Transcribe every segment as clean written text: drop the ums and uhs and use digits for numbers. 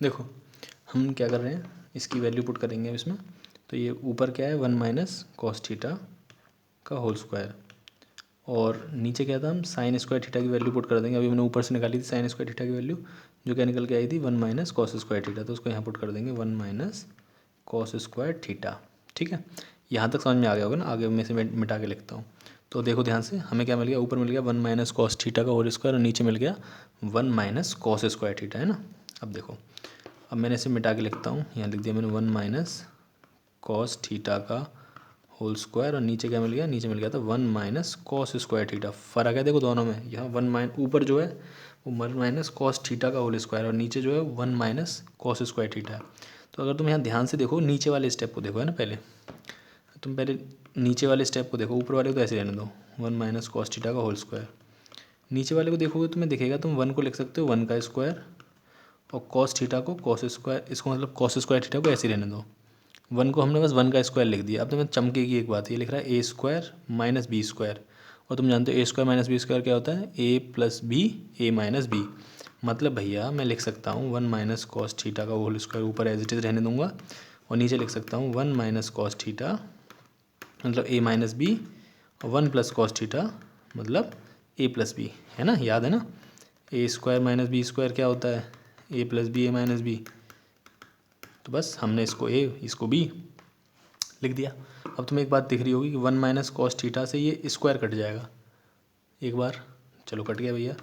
देखो हम क्या कर रहे हैं, इसकी वैल्यू पुट करेंगे अब इसमें। तो ये ऊपर क्या है, 1 माइनस कॉस थीटा का होल स्क्वायर, और नीचे क्या था, हम साइन स्क्वायर थीटा की वैल्यू पुट कर देंगे। अभी मैंने ऊपर से निकाली थी साइन स्क्वायर थीटा की वैल्यू, जो क्या निकल के आई थी 1 माइनस कॉस स्क्वायर थीटा, तो उसको यहाँ पुट कर देंगे 1 माइनस कॉस स्क्वायर थीटा। ठीक है, यहाँ तक समझ में आ गया होगा ना। आगे मैं से मिटा के लिखता हूँ। तो देखो ध्यान से, हमें क्या मिल गया, ऊपर मिल गया 1 माइनस कॉस थीटा का होल स्क्वायर, और नीचे मिल गया 1 माइनस कॉस स्क्वायर थीटा, है ना। अब देखो, अब मैंने इसे मिटा के लिखता हूँ। यहाँ लिख दिया मैंने 1 माइनस कॉस थीटा का होल स्क्वायर, और नीचे क्या मिल गया, नीचे मिल गया था 1 माइनस कॉस स्क्वायर थीटा। फ़र्क है देखो दोनों में, यहाँ ऊपर जो है वो 1 माइनस कॉस थीटा का होल स्क्वायर, और नीचे जो है 1 माइनस कॉस स्क्वायर थीटा है। तो अगर तुम यहाँ ध्यान से देखो, नीचे वाले स्टेप को देखो, है ना। तुम पहले नीचे वाले स्टेप को देखो, ऊपर वाले को तो ऐसे रहने दो, 1 माइनस कॉस थीटा का होल स्क्वायर। नीचे वाले को देखोगे तुम्हें दिखेगा, तुम 1 को लिख सकते हो 1 का स्क्वायर, और कॉस थीटा को कॉस स्क्वायर, इसको मतलब कॉस स्क्वायर थीटा को ऐसे रहने दो। 1 को हमने बस 1 का स्क्वायर लिख दिया। अब तुम्हें चमके की एक बात, ये लिख रहा है A square minus B square, और तुम जानते हो ए स्क्वायर माइनस बी स्क्वायर क्या होता है, ए प्लस बी, ए माइनस बी। मतलब भैया मैं लिख सकता हूँ 1 माइनस कॉस थीटा का होल स्क्वायर, ऊपर एज इट इज़ रहने दूंगा, और नीचे लिख सकता हूँ 1 माइनस कॉस थीटा मतलब ए माइनस बी, और 1 प्लस कॉस थीटा मतलब ए प्लस बी, है ना। याद है ना, ए स्क्वायर माइनस बी स्क्वायर क्या होता है, ए प्लस बी, ए माइनस बी। तो बस हमने इसको ए, इसको बी लिख दिया। अब तुम्हें एक बात दिख रही होगी कि 1 माइनस कॉस थीटा से ये स्क्वायर कट जाएगा एक बार, चलो कट गया भैया।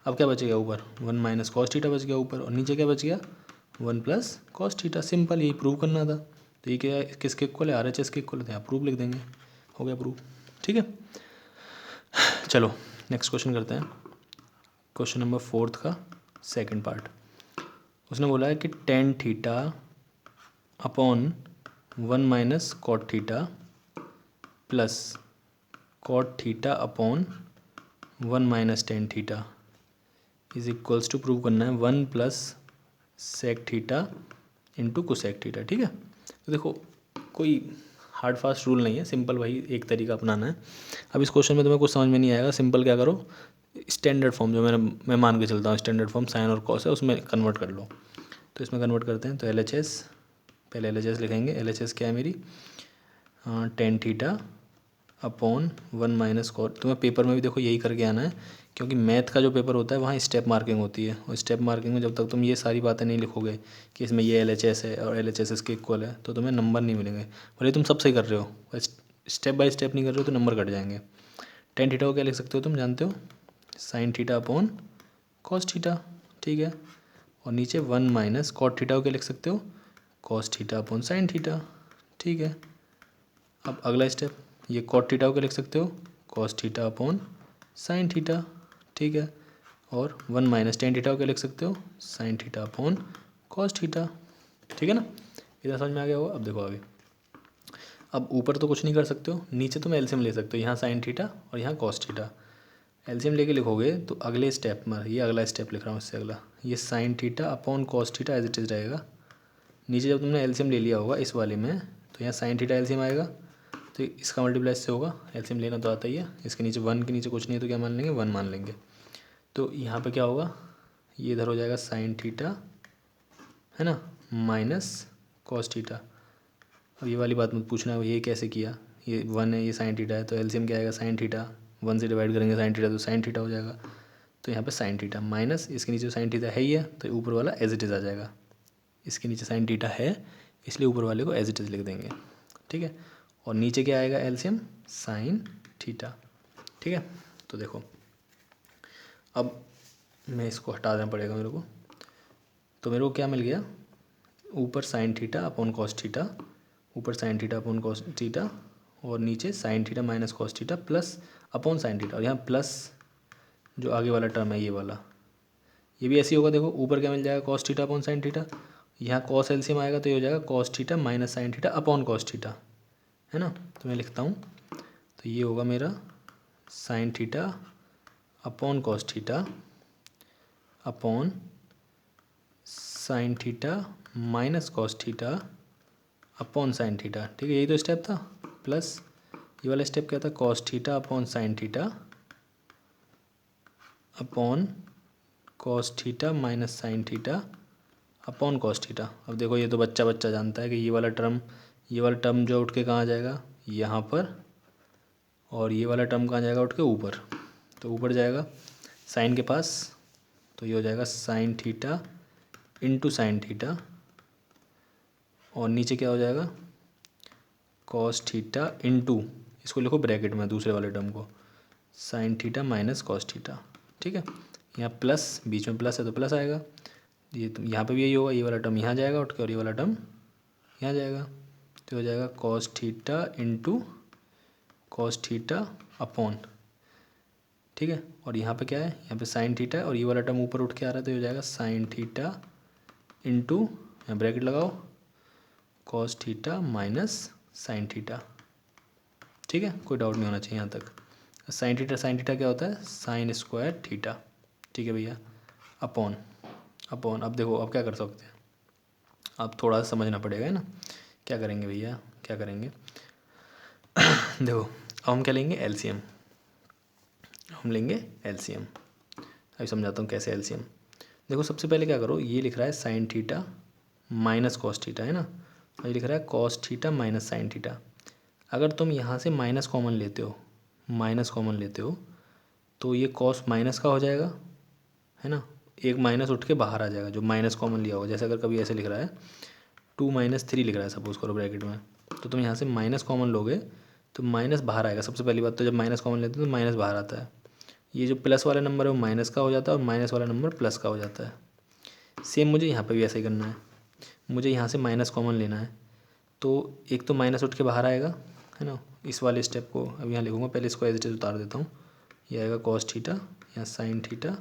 अब क्या बचेगा, ऊपर 1 माइनस कॉस थीटा बच गया ऊपर, और नीचे क्या बच गया, 1 प्लस कॉस थीटा। सिंपल, यही प्रूव करना था। तो ये क्या है, किसके इक्वल है, RHS के इक्वल है, तो यहाँ प्रूव लिख देंगे, हो गया प्रूव। ठीक है, चलो नेक्स्ट क्वेश्चन करते हैं। क्वेश्चन नंबर 4 का सेकंड पार्ट। उसने बोला है कि tan theta upon 1 minus cot theta plus cot theta upon 1 minus tan theta is equals to, prove करना है 1 plus sec theta into cosec theta. ठीक है, तो देखो कोई हार्ड फास्ट रूल नहीं है, सिंपल भाई एक तरीका अपनाना है। अब इस क्वेश्चन में तुम्हें कुछ समझ में नहीं आएगा, सिंपल क्या करो, स्टैंडर्ड फॉर्म जो मैं मान के चलता हूँ, स्टैंडर्ड फॉर्म साइन और कॉस है, उसमें कन्वर्ट कर लो। तो इसमें कन्वर्ट करते हैं, तो LHS, पहले LHS लिखेंगे। LHS क्या है मेरी, tan theta upon 1 minus cot. तुम्हें पेपर में भी देखो यही करके आना है, क्योंकि मैथ का जो पेपर होता है वहाँ स्टेप मार्किंग होती है, और स्टेप मार्किंग में जब तक तुम ये सारी बातें नहीं लिखोगे कि इसमें ये LHS है और LHS इसके इक्वल है, तो तुम्हें नंबर नहीं मिलेंगे। भले तुम सब सही कर रहे हो, बस स्टेप बाय स्टेप नहीं कर रहे हो तो नंबर कट जाएंगे। टेन थीटा को क्या लिख सकते हो, तुम जानते हो, sign theta upon cos theta. ठीक है, और नीचे 1 माइनस कॉट थीटा को क्या लिख सकते हो, cos theta upon sine theta. ठीक है, अब अगला स्टेप, ये कॉट थीटा को क्या लिख सकते हो, cos theta upon sine theta. ठीक है, और 1 माइनस टेन थीटा को क्या लिख सकते हो, sign theta upon cos theta. ठीक है ना, इधर समझ में आ गया होगा। अब देखो आगे, अब ऊपर तो कुछ नहीं कर सकते हो, नीचे तुम एलसीएम ले सकते हो, यहाँ साइन थीटा और यहाँ कॉस थीटा। एलसीएम लेके लिखोगे तो अगले स्टेप में, ये अगला स्टेप लिख रहा हूँ, इससे अगला, ये sine theta upon cos theta as it is रहेगा। नीचे जब तुमने एलसीएम ले लिया होगा इस वाले में, तो यहाँ साइन थीटा एलसीएम आएगा, तो इसका मल्टीप्लाई इससे होगा, एलसीएम लेना तो आता ही है। इसके नीचे 1 के नीचे कुछ नहीं है तो क्या मान लेंगे, 1 मान लेंगे। तो यहाँ पे क्या होगा, ये इधर हो जाएगा साइन थीटा, है ना, माइनस कॉस थीटा। अब ये वाली बात मत पूछना ये कैसे किया, ये 1 है, ये साइन थीटा है, तो एलसीएम क्या आएगा, साइन थीटा, 1 से डिवाइड करेंगे साइन थीटा, तो साइन थीटा हो जाएगा। तो यहाँ पे साइन थीटा माइनस, इसके नीचे साइन थीटा है ही है, तो ऊपर वाला एज इट इज़ आ जाएगा। इसके नीचे साइन थीटा है, इसलिए ऊपर वाले को एज इट इज़ लिख देंगे। ठीक है, और नीचे क्या आएगा, एलसीएम साइन थीटा। ठीक है, तो देखो अब मैं इसको हटा देना पड़ेगा मेरे को। तो मेरे को क्या मिल गया, ऊपर sine theta upon cos theta, ऊपर sine theta upon cos theta, और नीचे sine theta minus cos theta plus upon sine theta, और यहाँ प्लस जो आगे वाला टर्म है ये वाला, ये भी ऐसे ही होगा। देखो ऊपर क्या मिल जाएगा, cos theta upon sine theta, यहाँ कॉस एलसीएम आएगा तो ये हो जाएगा cos theta minus sign theta upon cos theta, है ना। तो मैं लिखता हूँ, तो ये होगा मेरा sign theta upon cos theta upon sine theta minus cos theta upon sine theta. ठीक है, यही तो स्टेप था, प्लस ये वाला स्टेप क्या था, cos theta upon sine theta upon cos theta minus sign theta upon cos theta. अब देखो ये तो बच्चा बच्चा जानता है कि ये वाला टर्म जो उठ के कहाँ आ जाएगा, यहाँ पर, और ये वाला टर्म कहाँ जाएगा, उठ के ऊपर। तो ऊपर जाएगा साइन के पास, तो ये हो जाएगा sine theta into sine theta, और नीचे क्या हो जाएगा, कॉस थीटा इंटू, इसको लिखो ब्रैकेट में दूसरे वाले टर्म को, sign theta minus cos theta. ठीक है, यहाँ प्लस, बीच में प्लस है तो प्लस आएगा, ये तो यहाँ पे भी यही होगा, ये वाला टर्म यहाँ जाएगा उठ के, और ये वाला टर्म यहाँ जाएगा, तो हो जाएगा cos theta into cos theta upon, ठीक है। और यहाँ पे क्या है, यहाँ पे साइन थीटा है, और ये वाला टर्म ऊपर उठ के आ रहा है, तो ये हो जाएगा साइन थीटा इंटू, यहाँ ब्रैकेट लगाओ, cos theta minus sign theta. ठीक है, कोई डाउट नहीं होना चाहिए यहाँ तक। साइन थीटा क्या होता है, साइन स्क्वायर थीटा। ठीक है भैया, अपॉन अब देखो अब क्या कर सकते हैं, अब थोड़ा सा समझना पड़ेगा, है ना। क्या करेंगे भैया, क्या करेंगे देखो अब हम क्या लेंगे, एलसीएम। हम लेंगे एलसीएम। अभी समझाता हूँ कैसे एलसीएम। देखो सबसे पहले क्या करो, ये लिख रहा है sign theta minus cos theta, है ना, और ये लिख रहा है cos theta minus sine theta. अगर तुम यहाँ से माइनस कॉमन लेते हो तो ये कॉस माइनस का हो जाएगा, है ना, एक माइनस उठ के बाहर आ जाएगा जो माइनस कॉमन लिया होगा। जैसे अगर कभी ऐसे लिख रहा है 2 - 3 लिख रहा है सपोज करो ब्रैकेट में, तो तुम यहाँ से माइनस कॉमन लोगे तो माइनस बाहर आएगा। सबसे पहली बात तो जब माइनस कॉमन लेते हो तो माइनस बाहर आता है। ये जो प्लस वाला नंबर है वो माइनस का हो जाता है और माइनस वाला नंबर प्लस का हो जाता है। सेम मुझे यहाँ पर भी ऐसा ही करना है। मुझे यहाँ से माइनस कॉमन लेना है, तो एक तो माइनस उठ के बाहर आएगा, है ना। इस वाले स्टेप को अब यहाँ लिखूँगा, पहले इसको एज इट इज उतार देता हूँ। ये आएगा कॉस थीटा या sign theta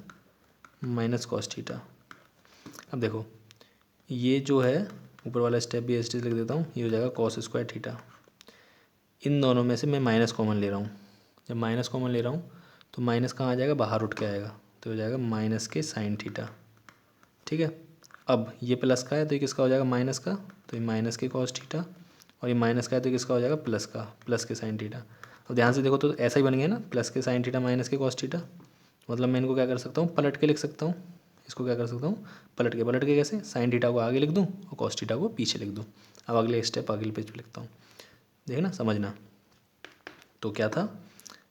minus cos theta. अब देखो ये जो है ऊपर वाला स्टेप भी एज इट इज लिख देता हूँ, ये हो जाएगा कॉस स्क्वायर थीटा। इन दोनों में से मैं माइनस कॉमन ले रहा हूँ। जब माइनस कॉमन ले रहा हूँ तो माइनस कहाँ आ जाएगा, बाहर उठ के आएगा, तो हो जाएगा माइनस के साइन थीटा। ठीक है, अब ये प्लस का है तो ये किसका हो जाएगा, माइनस का, तो ये माइनस के कॉस थीटा, और ये माइनस का है तो ये किसका हो जाएगा, प्लस का, प्लस के साइन थीटा। अब ध्यान से देखो तो ऐसा ही बन गया ना, प्लस के साइन थीटा माइनस के कॉस थीटा। मतलब मैं इनको क्या कर सकता हूँ, पलट के लिख सकता हूँ। इसको क्या कर सकता हूँ, पलट के कैसे, साइन थीटा को आगे लिख दूँ और कॉस थीटा को पीछे लिख दूँ। अब अगले स्टेप अगले पेज पे लिखता हूँ, देखना समझना। तो क्या था,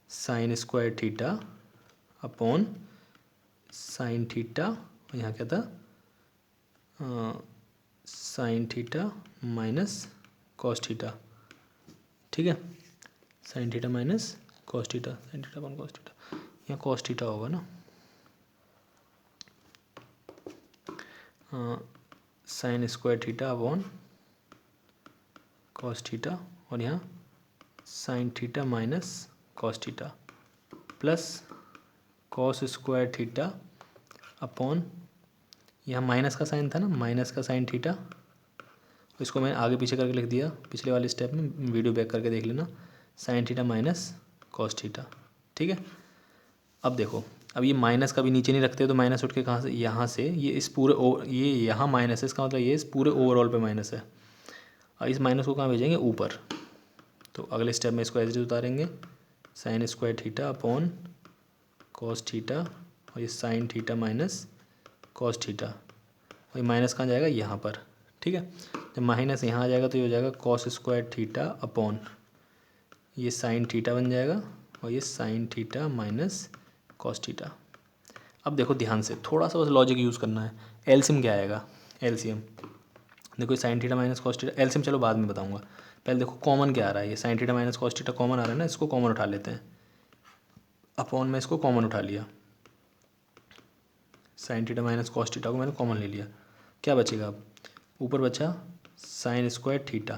sign square theta upon sine theta, और यहाँ क्या था, sign theta minus cos theta. ठीक है, sign theta minus cos theta, sine theta upon cos theta, यहाँ कॉस थीटा होगा ना, sign square theta upon cos theta, और यहाँ sign theta minus cos theta plus cos square theta upon, यहाँ minus का sign था ना, माइनस का साइन थीटा, इसको मैंने आगे पीछे करके लिख दिया पिछले वाले स्टेप में, वीडियो बैक करके देख लेना, sign theta minus cos theta. ठीक है, अब देखो अब ये माइनस का भी नीचे नहीं रखते तो माइनस उठ के कहाँ से, यहाँ से, ये इस पूरे ये यहाँ माइनस है, इसका मतलब ये इस पूरे ओवरऑल पे माइनस है, और इस माइनस को कहाँ भेजेंगे, ऊपर। तो अगले स्टेप में इसको एज उतारेंगे, sine square theta upon cos theta, और ये sine theta minus cos theta, और ये माइनस कहाँ जाएगा, यहाँ पर। ठीक है, जब माइनस यहाँ आ जाएगा तो ये हो जाएगा कॉस स्क्वायर थीटा अपॉन, ये साइन थीटा बन जाएगा, और ये sine theta minus cos theta. अब देखो ध्यान से, थोड़ा सा बस लॉजिक यूज़ करना है। एलसीएम क्या आएगा, एलसीएम देखो sign theta minus cos theta, LCM चलो बाद में बताऊंगा, पहले देखो कॉमन क्या आ रहा है, ये sine theta minus cos theta common आ रहा है ना, इसको कॉमन उठा लेते हैं। अपॉन में इसको कॉमन उठा लिया, sign theta minus cos theta को मैंने कॉमन ले लिया, क्या बचेगा, अब ऊपर बचा साइन स्क्वायर थीटा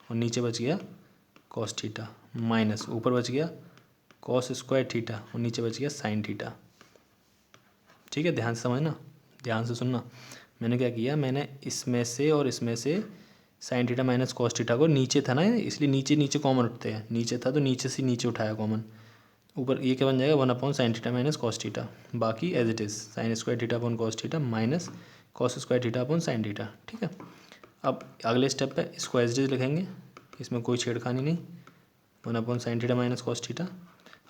और नीचे बच गया कॉस थीटा, माइनस ऊपर बच गया कॉस स्क्वायर थीटा और नीचे बच गया साइन थीटा। ठीक है, ध्यान से समझना, ध्यान से सुनना। मैंने क्या किया, मैंने इसमें से और इसमें से sign theta minus cos theta को, नीचे था ना इसलिए नीचे नीचे कॉमन उठते हैं, नीचे था तो नीचे से नीचे उठाया कॉमन, ऊपर ये क्या बन जाएगा, 1 upon sine theta minus cos theta, बाकी as it is sine square theta upon cos theta minus cos square theta upon sine theta. ठीक है, अब अगले स्टेप पे इसको एज इट इज़ लिखेंगे, इसमें कोई छेड़खानी नहीं, 1 upon sine theta minus cos theta.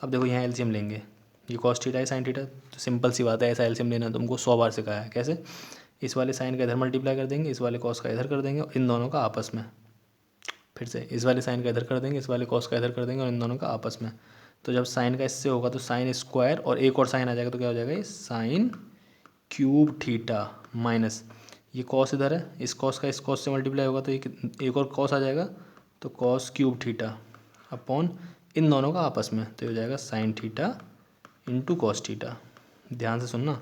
अब देखो यहाँ एलसीएम लेंगे, ये कॉस थीटा है साइन थीटा, तो सिंपल सी बात है, ऐसा एलसीएम लेना तुमको 100 बार सिखाया है। कैसे, इस वाले साइन का इधर मल्टीप्लाई कर देंगे, इस वाले कॉस का इधर कर देंगे और इन दोनों का आपस में, फिर से इस वाले साइन का इधर कर देंगे, इस वाले कॉस का इधर कर देंगे और इन दोनों का आपस में। तो जब साइन का इससे होगा तो साइन स्क्वायर और एक और साइन आ जाएगा तो क्या हो जाएगा, ये साइन क्यूब थीटा माइनस ये कॉस इधर है, इस कॉस का इस कॉस से मल्टीप्लाई होगा तो एक और कॉस आ जाएगा तो कॉस क्यूब थीटा अपॉन इन दोनों का आपस में, तो ये हो जाएगा sine theta into cos theta. ध्यान से सुनना।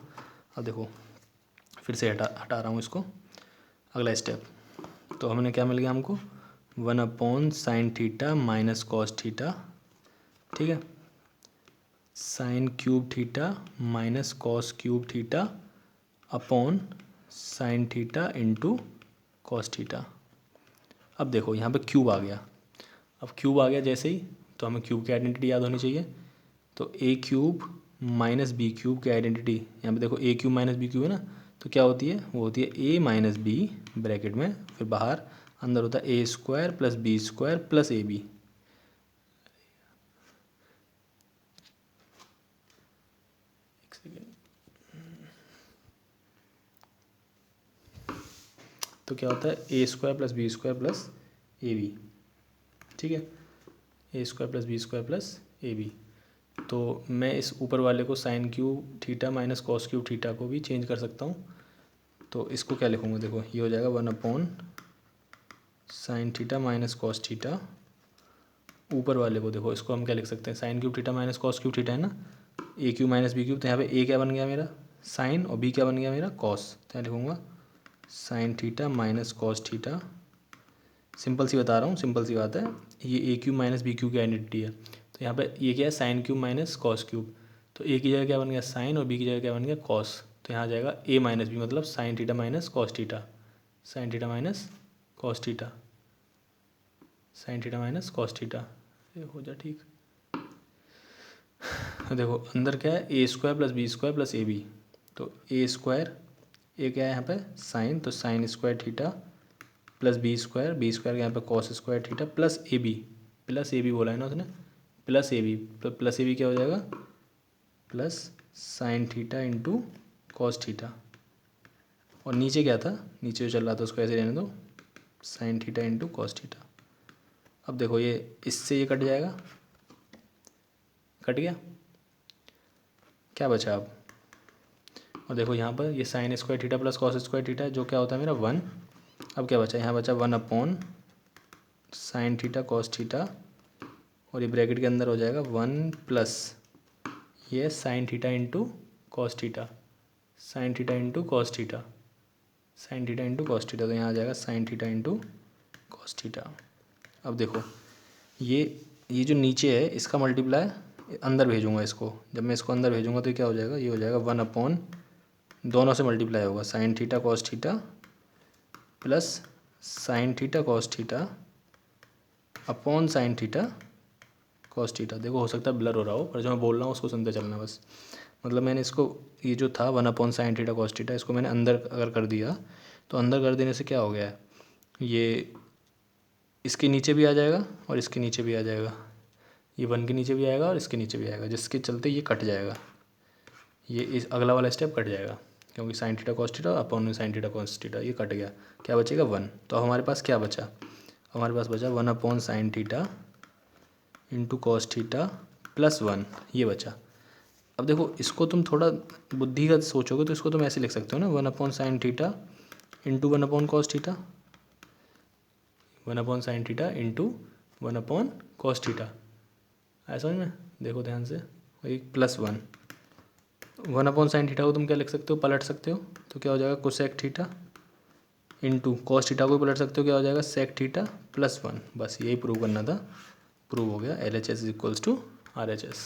अब देखो फिर से हटा रहा हूँ इसको। अगला स्टेप, तो हमने क्या मिल गया हमको, 1 sign theta minus cos theta, ठीक है, sine cube theta minus cos cube theta upon sine theta into cos theta. अब देखो यहाँ पे क्यूब आ गया, अब क्यूब आ गया जैसे ही तो हमें क्यूब की आइडेंटिटी याद होनी चाहिए। तो ए क्यूब माइनस बी क्यूब की आइडेंटिटी, यहाँ पे देखो ए क्यूब माइनस बी क्यूब है ना, तो क्या होती है, वो होती है ए माइनस बी ब्रैकेट में, फिर बाहर अंदर होता है A square plus B square plus A B. तो क्या होता है, A square plus B square plus A B, ठीक है, A square plus B square plus A B. तो मैं इस ऊपर वाले को sine cube theta minus cos cube theta को भी चेंज कर सकता हूँ। तो इसको क्या लिखूँगा, देखो ये हो जाएगा 1 sign theta minus cos theta. ऊपर वाले को देखो, इसको हम क्या लिख सकते हैं, sign cube theta minus cos cube theta है ना, ए क्यूब माइनस बी क्यूब, तो यहाँ पे ए क्या बन गया मेरा साइन और बी क्या बन गया मेरा कॉस, तो यहाँ लिखूँगा sine theta minus cos theta. Simple सी बता रहा हूँ, सिंपल सी बात है, ये A cube minus B cube की आइडेंटिटी है। तो यहाँ पे ये क्या है, sine cube minus cos cube, तो ए की जगह क्या बन गया साइन और बी की जगह क्या बन गया कॉस, तो यहाँ आ जाएगा ए माइनस बी मतलब sine theta minus cos theta, sine theta minus cos theta, sine theta minus cos theta, ये हो जा ठीक। देखो अंदर क्या है, A square plus B square plus A B, तो ए स्क्वायर, ए क्या है यहाँ पे साइन, तो sine square theta plus B square यहाँ पे cos square theta plus A B बोला है ना उसने, प्लस ए बी क्या हो जाएगा, plus sine theta into cos theta. और नीचे क्या था, नीचे जो चल रहा था उसको ऐसे रहने दो, sine theta into cos theta. अब देखो ये इससे ये कट जाएगा, कट गया, क्या बचा अब, और देखो यहाँ पर ये sign square theta plus cos square theta जो क्या होता है मेरा 1। अब क्या बचा, यहाँ बचा 1 साइन थीटा कॉस थीटा, और ये ब्रैकेट के अंदर हो जाएगा 1 प्लस ये sine theta into cos theta, sine theta into cos theta, sine theta into cos theta, तो यहाँ आ जाएगा sine theta into cos theta. अब देखो ये जो नीचे है इसका मल्टीप्लाई अंदर भेजूँगा इसको, जब मैं इसको अंदर भेजूँगा तो क्या हो जाएगा, ये हो जाएगा 1 दोनों से मल्टीप्लाई होगा, sine theta cos theta plus sine theta cos theta upon sine theta cos theta. देखो हो सकता है ब्लर हो रहा हो, पर जो मैं बोल रहा हूँ उसको सुनते चलना बस। मतलब मैंने इसको, ये जो था 1 साइन थीटा कॉस थीटा, इसको मैंने अंदर अगर कर दिया तो अंदर कर देने से क्या हो गया है, ये इसके नीचे भी आ जाएगा और इसके नीचे भी आ जाएगा, ये 1 के नीचे भी आएगा और इसके नीचे भी आएगा, जिसके चलते ये कट जाएगा, ये इस अगला वाला स्टेप कट जाएगा, क्योंकि sine theta cos theta upon sine theta cos theta ये कट गया। क्या बचेगा 1। तो अब हमारे पास क्या बचा, हमारे पास बचा 1 sine theta into cos theta plus 1, ये बचा। अब देखो इसको तुम थोड़ा बुद्धिगत सोचोगे तो इसको तुम ऐसे लिख सकते हो ना, 1 sine theta into 1 cos theta, 1 sine theta into 1 cos theta, ऐसा समझ में। देखो ध्यान से, एक प्लस 1 साइन थीटा को तुम क्या लिख सकते हो, पलट सकते हो, तो क्या हो जाएगा cosec theta into cos theta को पलट सकते हो, क्या हो जाएगा सेक थीटा प्लस 1। बस यही प्रूव करना था, प्रूव हो गया। LHS = RHS।